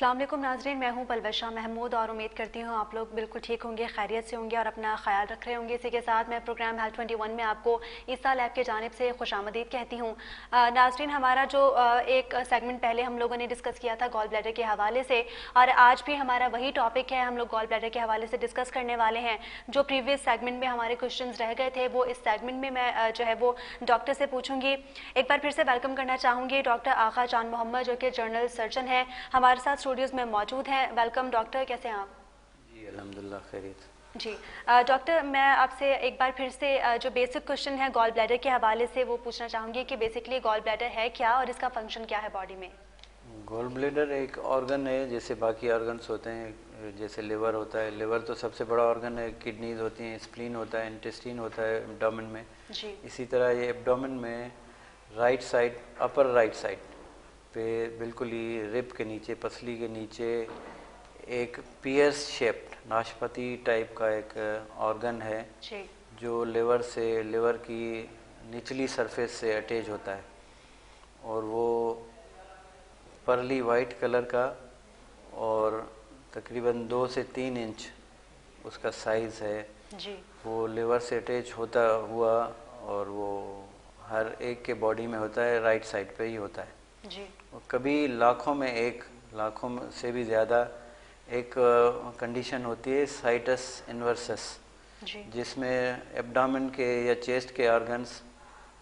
अस्सलाम वालेकुम नाज़रीन, मैं हूं पलवशा महमूद और उम्मीद करती हूं आप लोग बिल्कुल ठीक होंगे, खैरियत से होंगे और अपना ख्याल रख रहे होंगे। इसी के साथ मैं प्रोग्राम हेल्थ 21 में आपको ईसा लैब की जानिब से खुशामदीद कहती हूं। नाज़रीन, हमारा जो एक सेगमेंट पहले हम लोगों ने डिस्कस किया था गॉल ब्लैडर के हवाले से, और आज भी हमारा वही टॉपिक है। हम लोग गॉल ब्लैडर के हवाले से डिस्कस करने वाले हैं। जो प्रीवियस सेगमेंट में हमारे क्वेश्चन रह गए थे वो इस सेगमेंट में मैं जो है वो डॉक्टर से पूछूंगी। एक बार फिर से वेलकम करना चाहूँगी डॉक्टर आगा जान मोहम्मद, जो कि जनरल सर्जन है, हमारे साथ स्टूडियोज़ में मौजूद हैं। वेलकम डॉक्टर, कैसे हैं आप? जी अल्हम्दुलिल्लाह खैरियत। जी डॉक्टर, मैं आपसे एक बार फिर से जो बेसिक क्वेश्चन है गॉल ब्लैडर के हवाले से वो पूछना चाहूँगी कि बेसिकली गॉल ब्लैडर है क्या और इसका फंक्शन क्या है बॉडी में? गॉल ब्लैडर एक ऑर्गन है जैसे बाकी ऑर्गन्स होते हैं, जैसे लिवर होता है। लिवर तो सबसे बड़ा ऑर्गन है, किडनीज होती हैं, स्प्लीन होता है, इंटेस्टीन होता है एब्डोमेन में। जी इसी तरह ये एब्डोमेन में right side, upper right side पे बिल्कुल ही रिब के नीचे, पसली के नीचे एक पियर्स शेप्ड नाशपाती टाइप का एक ऑर्गन है जी जो लिवर की निचली सरफेस से अटैच होता है, और वो पर्ली वाइट कलर का और तकरीबन 2 से 3 इंच उसका साइज़ है। जी वो लिवर से अटैच होता हुआ, और वो हर एक के बॉडी में होता है, राइट साइड पे ही होता है। जी और कभी लाखों में से भी ज़्यादा एक कंडीशन होती है साइटस इन्वर्सस, जी जिसमें एब्डामन के या चेस्ट के ऑर्गन्स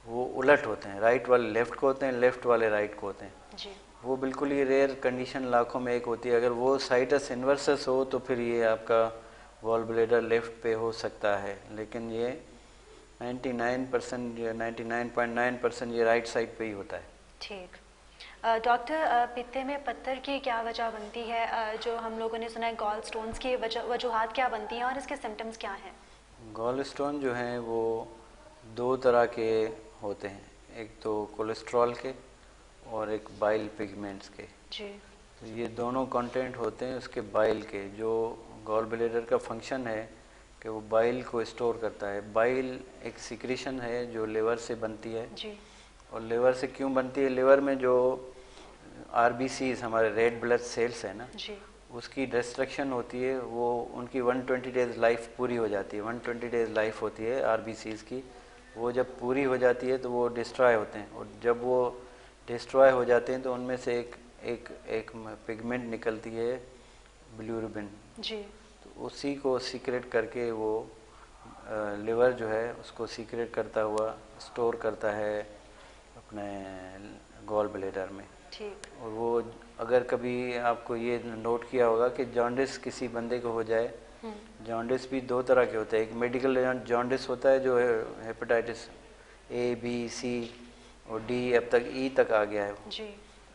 वो उलट होते हैं, राइट वाले लेफ़्ट को होते हैं, लेफ़्ट वाले राइट को होते हैं। जी वो बिल्कुल ही रेयर कंडीशन, लाखों में एक होती है। अगर वो साइटस इन्वर्सस हो तो फिर ये आपका गॉल ब्लैडर लेफ़्ट पे हो सकता है, लेकिन ये 99% या 99.9% ये राइट साइड पे ही होता है। ठीक। डॉक्टर, पित्ते में पत्थर की क्या वजह बनती है? जो हम लोगों ने सुना है गॉल स्टोन्स की वजूहात क्या बनती हैं और इसके सिम्टम्स क्या हैं? गॉल स्टोन जो हैं वो 2 तरह के होते हैं, एक तो कोलेस्ट्रॉल के और एक बाइल पिगमेंट्स के। जी तो ये दोनों कंटेंट होते हैं उसके बाइल के। जो गॉल ब्लैडर का फंक्शन है कि वो बाइल को स्टोर करता है। बाइल एक सिक्रीशन है जो लिवर से बनती है। जी और लिवर से क्यों बनती है? लिवर में जो आरबीसीज, हमारे रेड ब्लड सेल्स है ना, जी उसकी डिस्ट्रक्शन होती है। वो उनकी 120 डेज लाइफ पूरी हो जाती है। 120 डेज लाइफ होती है आरबीसीज की। वो जब पूरी हो जाती है तो वो डिस्ट्रॉय होते हैं, और जब वो डिस्ट्रॉय हो जाते हैं तो उनमें से एक एक एक पिगमेंट निकलती है, बिल्यूबिन। जी तो उसी को सीक्रेट करके वो लिवर जो है उसको सीक्रेट करता हुआ स्टोर करता है अपने गॉल ब्लैडर में। ठीक। और वो, अगर कभी आपको ये नोट किया होगा कि जॉन्डिस किसी बंदे को हो जाए, जॉन्डिस भी 2 तरह के होते हैं। एक मेडिकल जॉन्डिस होता है जो हेपेटाइटिस ए बी सी और डी, अब तक ई तक आ गया है। जी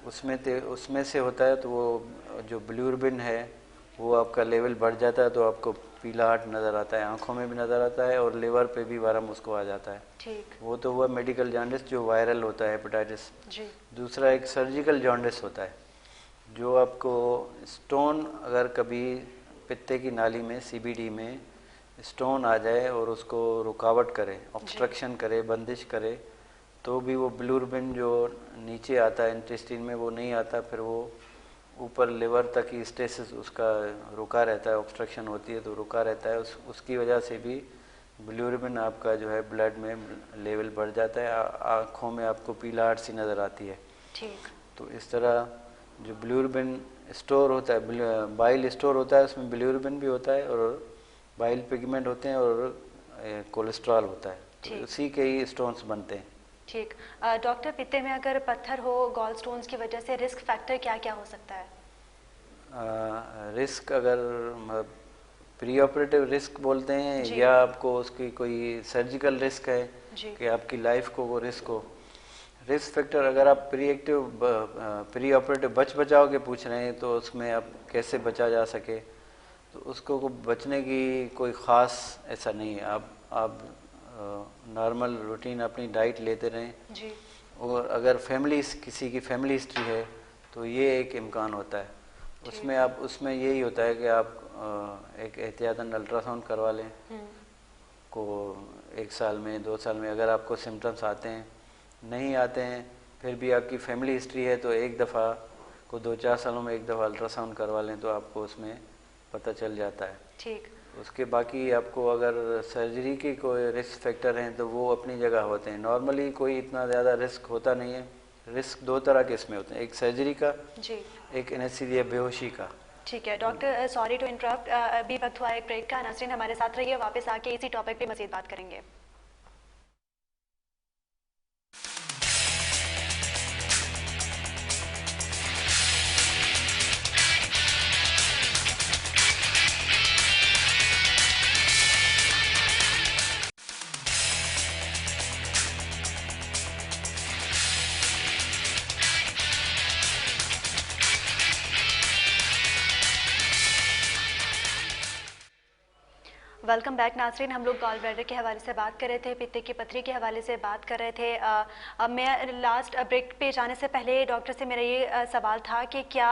उसमें से होता है, तो वो जो बिल्यूबिन है वो आपका लेवल बढ़ जाता है, तो आपको पीलाहट नज़र आता है, आंखों में भी नज़र आता है, और लिवर पे भी वारम उसको आ जाता है। ठीक। वो तो हुआ मेडिकल जॉन्डिस जो वायरल होता है, हेपेटाइटिस। जी दूसरा एक सर्जिकल जॉन्डिस होता है, जो आपको स्टोन, अगर कभी पित्ते की नाली में, सीबीडी में स्टोन आ जाए और उसको रुकावट करे, ऑब्स्ट्रक्शन करे, बंदिश करे, तो भी वो बिल्यूबिन जो नीचे आता है इंटेस्टिन में वो नहीं आता, फिर वो ऊपर लिवर तक ही स्टेसिस उसका रुका रहता है, ऑब्स्ट्रक्शन होती है तो रुका रहता है। उसकी वजह से भी बिल्यूबिन आपका जो है ब्लड में लेवल बढ़ जाता है, आँखों में आपको पीलाहट सी नज़र आती है। ठीक। तो इस तरह जो बिल्यूबिन स्टोर होता है, बाइल स्टोर होता है, उसमें बिल्यूबिन भी होता है और बाइल पिगमेंट होते हैं और कोलेस्ट्रॉल होता है, तो ठीक। उसी के ही स्टोन्स बनते हैं। ठीक। डॉक्टर, पित्ते में अगर पत्थर हो गॉल स्टोन्स की वजह से रिस्क फैक्टर क्या क्या हो सकता है? रिस्क, अगर प्री ऑपरेटिव रिस्क बोलते हैं, जी या आपको उसकी कोई सर्जिकल रिस्क है जी कि आपकी लाइफ को वो रिस्क हो। रिस्क फैक्टर, अगर आप प्री ऑपरेटिव बच बचाव के पूछ रहे हैं, तो उसमें आप कैसे बचा जा सके, तो उसको बचने की कोई ख़ास ऐसा नहीं है। आप नॉर्मल रूटीन अपनी डाइट लेते रहें। जी और अगर किसी की फैमिली हिस्ट्री है तो ये एक इम्कान होता है। ठीक। उसमें यही होता है कि आप एक एहतियातन अल्ट्रासाउंड करवा लें को 1 साल में, 2 साल में। अगर आपको सिम्टम्स आते हैं, नहीं आते हैं, फिर भी आपकी फैमिली हिस्ट्री है, तो एक दफ़ा को 2-4 सालों में एक दफ़ा अल्ट्रासाउंड करवा लें तो आपको उसमें पता चल जाता है। ठीक। उसके बाकी आपको अगर सर्जरी के कोई रिस्क फैक्टर हैं तो वो अपनी जगह होते हैं। नॉर्मली कोई इतना ज़्यादा रिस्क होता नहीं है। रिस्क 2 तरह के इसमें होते हैं, एक सर्जरी का जी। एक एनेस्थीसिया बेहोशी का। ठीक है डॉक्टर, सॉरी टू इंटरप्ट, अभी वक्त हुआ एक ब्रेक का। नाज़रीन हमारे साथ रहिए, वापस आके इसी टॉपिक पे मज़ीद बात करेंगे। वेलकम बैक नाज़रीन। हम लोग गॉल ब्लैडर के हवाले से बात कर रहे थे, पित्ते की पथरी के हवाले से बात कर रहे थे। अब मैं लास्ट ब्रेक पे जाने से पहले डॉक्टर से मेरा ये सवाल था कि क्या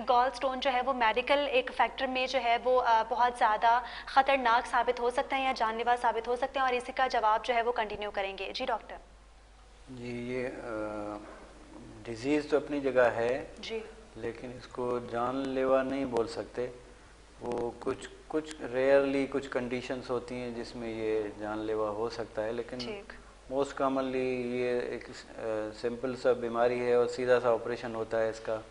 गॉल स्टोन जो है वो मेडिकल एक फैक्टर में जो है वो बहुत ज़्यादा ख़तरनाक साबित हो सकता है या जानलेवा साबित हो सकते हैं, और इसी का जवाब जो है वो कंटिन्यू करेंगे। जी डॉक्टर। जी, ये डिज़ीज़ तो अपनी जगह है जी, लेकिन इसको जानलेवा नहीं बोल सकते। वो कुछ रेयरली कुछ कंडीशंस होती हैं जिसमें ये जानलेवा हो सकता है, लेकिन मोस्ट कॉमनली ये एक सिंपल सा बीमारी है और सीधा सा ऑपरेशन होता है इसका।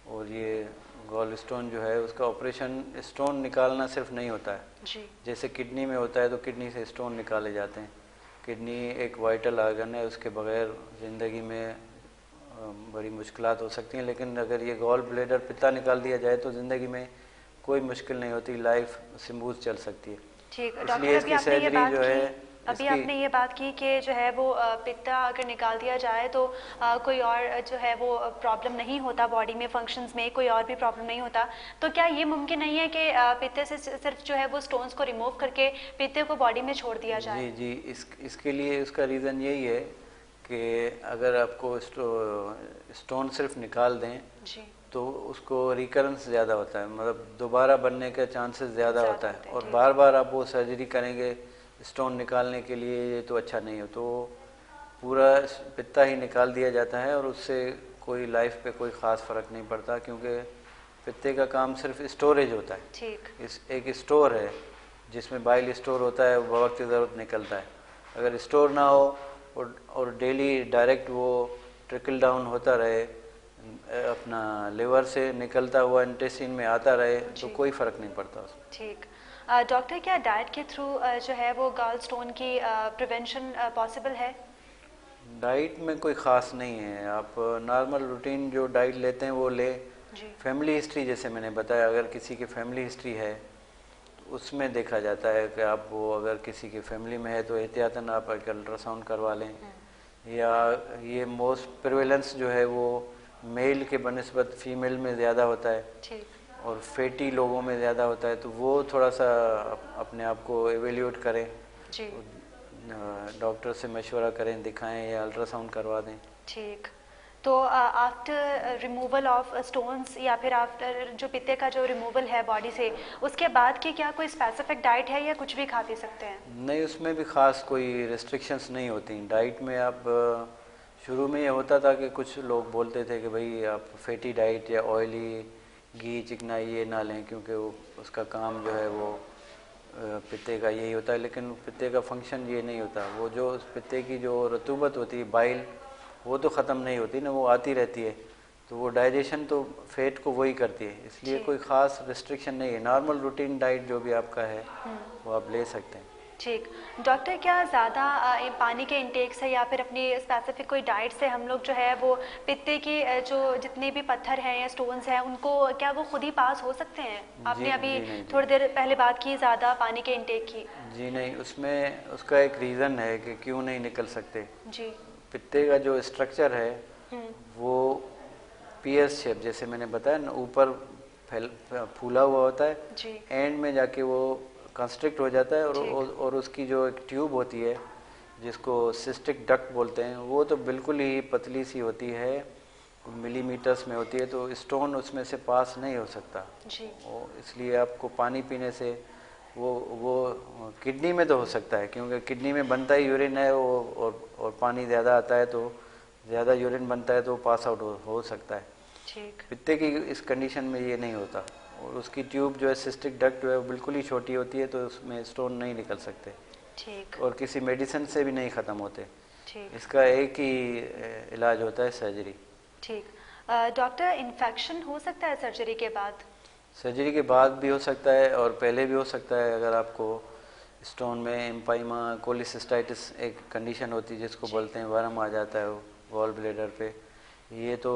और ये गॉल स्टोन जो है उसका ऑपरेशन, स्टोन निकालना सिर्फ नहीं होता है जी। जैसे किडनी में होता है तो किडनी से स्टोन निकाले जाते हैं। किडनी एक वाइटल आर्गन है, उसके बगैर ज़िंदगी में बड़ी मुश्किलात हो सकती हैं, लेकिन अगर ये गॉल ब्लैडर पित्ता निकाल दिया जाए तो ज़िंदगी में कोई मुश्किल नहीं होती, लाइफ स्मूथ चल सकती है। ठीक इसलिए डॉक्टर, इसकी सर्जरी जो है अभी आपने ये बात की कि जो है वो पित्ता अगर निकाल दिया जाए तो कोई और जो है वो प्रॉब्लम नहीं होता बॉडी में, फंक्शंस में कोई और भी प्रॉब्लम नहीं होता। तो क्या ये मुमकिन नहीं है कि पित्ते से सिर्फ जो है वो स्टोन्स को रिमूव करके पित्ते को बॉडी में छोड़ दिया जाए? जी, इसके लिए उसका रीज़न यही है कि अगर आपको स्टोन सिर्फ निकाल दें जी, तो उसको रिकरेंस ज़्यादा होता है, मतलब दोबारा बनने का चांसेस ज़्यादा होता है, और ठीक। बार बार आप वो सर्जरी करेंगे स्टोन निकालने के लिए, ये तो अच्छा नहीं हो। तो पूरा पित्ता ही निकाल दिया जाता है और उससे कोई लाइफ पे कोई ख़ास फ़र्क नहीं पड़ता, क्योंकि पित्ते का काम सिर्फ स्टोरेज होता है। ठीक। एक स्टोर है जिसमें बाइल स्टोर होता है, वो वक्त ज़रूरत निकलता है। अगर स्टोर ना हो और डेली डायरेक्ट वो ट्रिकल डाउन होता रहे, अपना लिवर से निकलता हुआ इंटेस्टाइन में आता रहे, तो कोई फ़र्क नहीं पड़ता उसमें। ठीक। डॉक्टर, क्या डाइट के थ्रू जो है वो गॉल स्टोन की प्रिवेंशन पॉसिबल है? डाइट में कोई ख़ास नहीं है, आप नॉर्मल रूटीन जो डाइट लेते हैं वो ले। फैमिली हिस्ट्री, जैसे मैंने बताया, अगर किसी की फैमिली हिस्ट्री है तो उसमें देखा जाता है कि आप वो अगर किसी की फैमिली में है तो एहतियातन आप एक अल्ट्रासाउंड करवा लें। या ये मोस्ट प्रिवेलेंस जो है वो मेल के बनिस्बत फीमेल में ज़्यादा होता है। ठीक। और फैटी लोगों में ज़्यादा होता है, तो वो थोड़ा सा अपने आप को एवेल्यूट करें जी। डॉक्टर से मशवरा करें, दिखाएं या अल्ट्रासाउंड करवा दें। ठीक। तो आफ्टर रिमूवल ऑफ स्टोन्स या फिर आफ्टर जो पित्ते का जो रिमूवल है बॉडी से, उसके बाद की क्या कोई स्पेसिफिक डाइट है या कुछ भी खा पी सकते हैं? नहीं, उसमें भी ख़ास कोई रिस्ट्रिक्शंस नहीं होती डाइट में। आप शुरू में ये होता था कि कुछ लोग बोलते थे कि भाई आप फैटी डाइट या ऑयली घी चिकना ये ना लें, क्योंकि वो उसका काम जो है वो पित्ते का यही होता है, लेकिन पित्ते का फंक्शन ये नहीं होता। वो जो उस पित्ते की जो रतूबत होती है, बाइल, वो तो ख़त्म नहीं होती ना, वो आती रहती है, तो वो डाइजेशन तो फैट को वही करती है, इसलिए कोई ख़ास रिस्ट्रिक्शन नहीं है। नॉर्मल रूटीन डाइट जो भी आपका है वो आप ले सकते हैं। ठीक। डॉक्टर, क्या ज़्यादा पानी के इंटेक से या फिर अपनी स्पेसिफिक कोई डाइट से हम लोग जो है वो पित्ते की जो जितने भी पत्थर हैं या स्टोन्स हैं उनको क्या वो खुद ही पास हो सकते हैं? आपने अभी थोड़ी देर पहले बात की ज़्यादा पानी के इंटेक की। जी नहीं, उसमें उसका एक रीज़न है कि क्यों नहीं निकल सकते। जी। पित्ते का जो स्ट्रक्चर है वो पीएस शेप, जैसे मैंने बताया ना, ऊपर फूला हुआ होता है, जी। एंड में जाके वो कंस्ट्रिक्ट हो जाता है, और उसकी जो एक ट्यूब होती है जिसको सिस्टिक डक्ट बोलते हैं, वो तो बिल्कुल ही पतली सी होती है, मिलीमीटर्स में होती है, तो स्टोन उसमें से पास नहीं हो सकता जी। इसलिए आपको पानी पीने से वो किडनी में तो हो सकता है, क्योंकि किडनी में बनता ही यूरिन है, और पानी ज़्यादा आता है तो ज़्यादा यूरिन बनता है तो पास आउट हो सकता है। ठीक। पित्ते की इस कंडीशन में ये नहीं होता, और उसकी ट्यूब जो है सिस्टिक डक्ट जो है वो बिल्कुल ही छोटी होती है, तो उसमें स्टोन नहीं निकल सकते। ठीक। और किसी मेडिसिन से भी नहीं ख़त्म होते। ठीक। इसका एक ही इलाज होता है, सर्जरी। ठीक। डॉक्टर, इन्फेक्शन हो सकता है सर्जरी के बाद? सर्जरी के बाद भी हो सकता है और पहले भी हो सकता है। अगर आपको स्टोन में एम्पाइमा कोलिसिस्टाइटिस एक कंडीशन होती है जिसको बोलते हैं, वर्म आ जाता है गॉल ब्लेडर पे, ये तो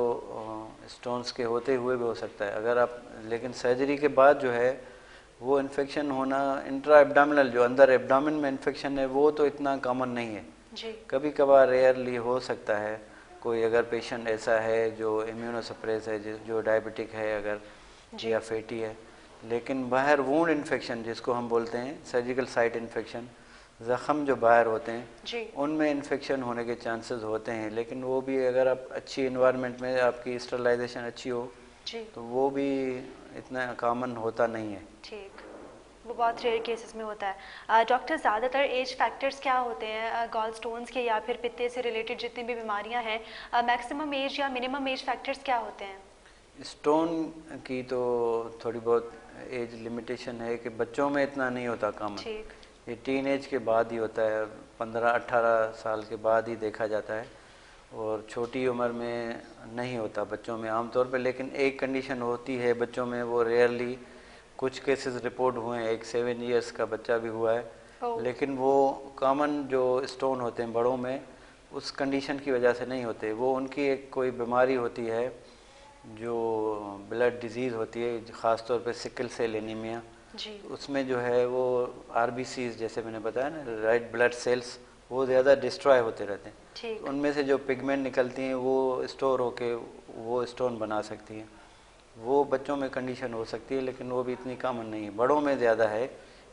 स्टोन्स के होते हुए भी हो सकता है। अगर आप, लेकिन सर्जरी के बाद जो है वो इन्फेक्शन होना इंट्रा एब्डामिनल, जो अंदर एब्डामिन में इन्फेक्शन है, वो तो इतना कॉमन नहीं है जी। कभी कभार रेयरली हो सकता है। कोई अगर पेशेंट ऐसा है जो इम्यूनोसप्रेस है, जो डायबिटिक है अगर, या फैटी है, लेकिन बाहर वूंड इन्फेक्शन जिसको हम बोलते हैं सर्जिकल साइट इन्फेक्शन, ज़ख़म जो बाहर होते हैं उनमें इन्फेक्शन होने के चांसेस होते हैं। लेकिन वो भी अगर आप अच्छी इन्वायरमेंट में, आपकी स्टरलाइजेशन अच्छी हो जी, तो वो भी इतना कॉमन होता नहीं है। ठीक, वो बहुत रेयर केसेस में होता है। डॉक्टर, ज़्यादातर एज फैक्टर्स क्या होते हैं गॉल स्टोन्स के या फिर पित्ते से रिलेटेड जितनी भी बीमारियां हैं, मैक्सिमम एज या मिनिमम एज फैक्टर्स क्या होते हैं? स्टोन की तो थोड़ी बहुत एज लिमिटेशन है कि बच्चों में इतना नहीं होता कॉमन, ठीक। ये टीन एज के बाद ही होता है, 15-18 साल के बाद ही देखा जाता है, और छोटी उम्र में नहीं होता बच्चों में आमतौर पे। लेकिन एक कंडीशन होती है बच्चों में, वो रेयरली कुछ केसेस रिपोर्ट हुए हैं, एक 7 इयर्स का बच्चा भी हुआ है, लेकिन वो कॉमन जो स्टोन होते हैं बड़ों में उस कंडीशन की वजह से नहीं होते। वो उनकी एक कोई बीमारी होती है जो ब्लड डिजीज़ होती है, ख़ास तौर पे सिकल सेल एनीमिया, उसमें जो है वो आरबीसीज, जैसे मैंने बताया ना, रेड ब्लड सेल्स, वो ज़्यादा डिस्ट्रॉय होते रहते हैं, तो उनमें से जो पिगमेंट निकलती हैं वो स्टोर होके वो स्टोन बना सकती हैं। वो बच्चों में कंडीशन हो सकती है, लेकिन वो भी इतनी कॉमन नहीं है, बड़ों में ज़्यादा है,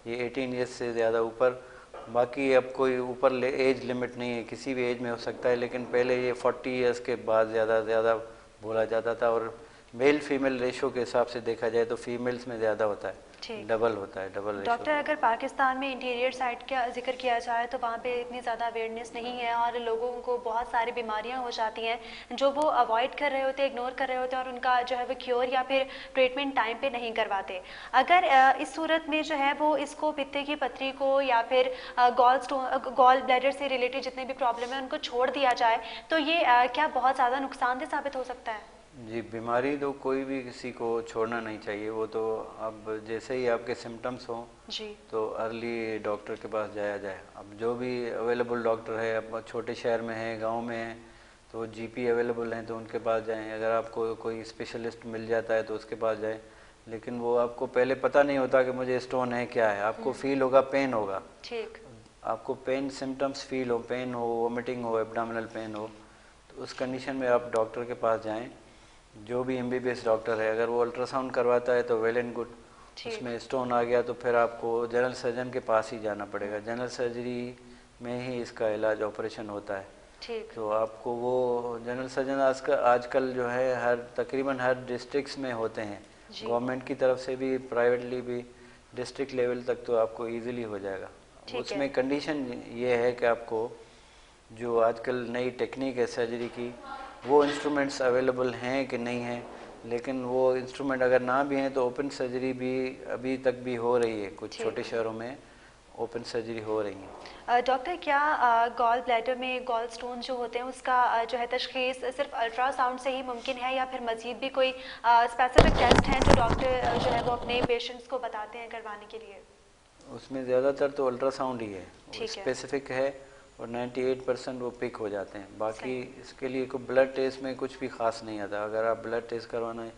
ये 18 ईयर्स से ज़्यादा ऊपर। बाकी अब कोई ऊपर एज लिमिट नहीं है, किसी भी एज में हो सकता है, लेकिन पहले ये 40 ईयर्स के बाद ज़्यादा बोला जाता था, और मेल फीमेल रेशो के हिसाब से देखा जाए तो फीमेल्स में ज़्यादा होता है, डबल होता है, डबल रेशो। डॉक्टर, अगर पाकिस्तान में इंटीरियर साइड का जिक्र किया जाए तो वहाँ पे इतनी ज़्यादा अवेयरनेस नहीं है और लोगों को बहुत सारी बीमारियाँ हो जाती हैं जो वो अवॉइड कर रहे होते हैं, इग्नोर कर रहे होते हैं, और उनका जो है वो क्योर या फिर ट्रीटमेंट टाइम पे नहीं करवाते। अगर इस सूरत में जो है वो इसको पित्ते की पथरी को या फिर गॉल ब्लैडर से रिलेटेड जितने भी प्रॉब्लम है उनको छोड़ दिया जाए तो ये क्या बहुत ज़्यादा नुकसानदेह साबित हो सकता है? जी, बीमारी तो कोई भी किसी को छोड़ना नहीं चाहिए। वो तो अब जैसे ही आपके सिम्टम्स हों जी, तो अर्ली डॉक्टर के पास जाया जाए। अब जो भी अवेलेबल डॉक्टर है, अब छोटे शहर में है, गांव में है, तो जीपी अवेलेबल हैं तो उनके पास जाएं। अगर आपको कोई स्पेशलिस्ट मिल जाता है तो उसके पास जाएं। लेकिन वो आपको पहले पता नहीं होता कि मुझे स्टोन है क्या है, आपको फील होगा, पेन होगा, ठीक, आपको पेन सिम्टम्स फील हो, पेन हो, वोमिटिंग हो, एब्डोमिनल पेन हो, तो उस कंडीशन में आप डॉक्टर के पास जाएं, जो भी एमबीबीएस डॉक्टर है। अगर वो अल्ट्रासाउंड करवाता है तो वेल एंड गुड, उसमें स्टोन आ गया तो फिर आपको जनरल सर्जन के पास ही जाना पड़ेगा। जनरल सर्जरी में ही इसका इलाज, ऑपरेशन होता है। ठीक, तो आपको वो जनरल सर्जन आजकल जो है तकरीबन हर डिस्ट्रिक्ट्स में होते हैं, गवर्नमेंट की तरफ से भी, प्राइवेटली भी, डिस्ट्रिक्ट लेवल तक तो आपको इजीली हो जाएगा। उसमें कंडीशन ये है कि आपको जो आजकल नई टेक्निक है सर्जरी की, वो इंस्ट्रूमेंट्स अवेलेबल हैं कि नहीं हैं। लेकिन वो इंस्ट्रूमेंट अगर ना भी हैं तो ओपन सर्जरी भी अभी तक भी हो रही है, कुछ छोटे शहरों में ओपन सर्जरी हो रही है। डॉक्टर, क्या गॉल ब्लैडर में गॉल स्टोन जो होते हैं उसका जो है तशखीस सिर्फ अल्ट्रासाउंड से ही मुमकिन है या फिर मजीद भी कोई स्पेसिफिक टेस्ट हैं जो डॉक्टर जो है वो अपने पेशेंट्स को बताते हैं करवाने के लिए? उसमें ज़्यादातर तो अल्ट्रासाउंड ही है, स्पेसिफिक है, और 98% वो पिक हो जाते हैं। बाकी इसके लिए कोई ब्लड टेस्ट में कुछ भी ख़ास नहीं आता। अगर आप ब्लड टेस्ट करवाना है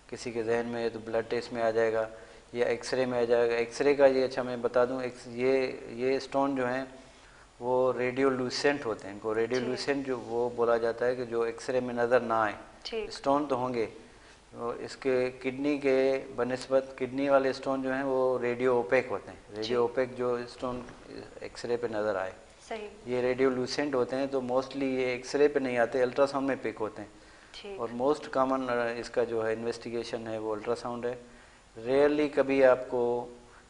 किसी के जहन में है तो ब्लड टेस्ट में आ जाएगा या एक्सरे में आ जाएगा। एक्सरे का ये, अच्छा मैं बता दूं, ये स्टोन जो हैं वो रेडियोल्यूसेंट होते हैं। इनको रेडियोल्यूसेंट जो वो बोला जाता है कि जो एक्सरे में नज़र ना आए। स्टोन तो होंगे, तो इसके किडनी के बनिस्बत किडनी वाले स्टोन जो हैं वो रेडियो ओपेक होते हैं। रेडियो ओपेक जो स्टोन एक्सरे पे नज़र आए, ये रेडियोल्यूसेंट होते हैं। तो मोस्टली ये एक्सरे पे नहीं आते, अल्ट्रासाउंड में पिक होते हैं। और मोस्ट कॉमन इसका जो है इन्वेस्टिगेशन है वो अल्ट्रासाउंड है। रेयरली कभी आपको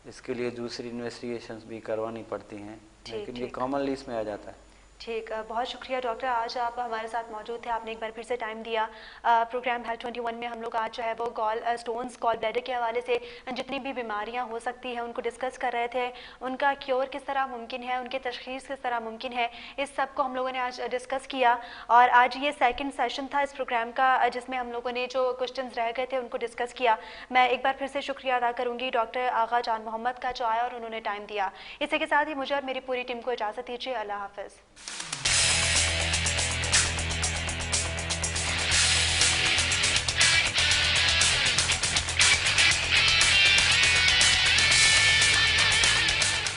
इसके लिए दूसरी इन्वेस्टिगेशंस भी करवानी पड़ती हैं, लेकिन ये कॉमनली इसमें आ जाता है। ठीक, बहुत शुक्रिया डॉक्टर, आज आप हमारे साथ मौजूद थे, आपने एक बार फिर से टाइम दिया। प्रोग्राम हेल्थ 21 में हम लोग आज जो है वो गॉल स्टोन्स, गॉल ब्लैडर के हवाले से जितनी भी बीमारियां हो सकती हैं उनको डिस्कस कर रहे थे, उनका क्योर किस तरह मुमकिन है, उनकी तशखीस किस तरह मुमकिन है, इस सब को हम लोगों ने आज डिस्कस किया। और आज ये सेकंड सेशन था इस प्रोग्राम का जिसमें हम लोगों ने जो क्वेश्चन रह गए थे उनको डिस्कस किया। मैं एक बार फिर से शुक्रिया अदा करूँगी डॉक्टर आगा जान मोहम्मद का, जो आया और उन्होंने टाइम दिया। इसी के साथ ही मुझे और मेरी पूरी टीम को इजाज़त दीजिए। अल्लाह हाफ़िज़।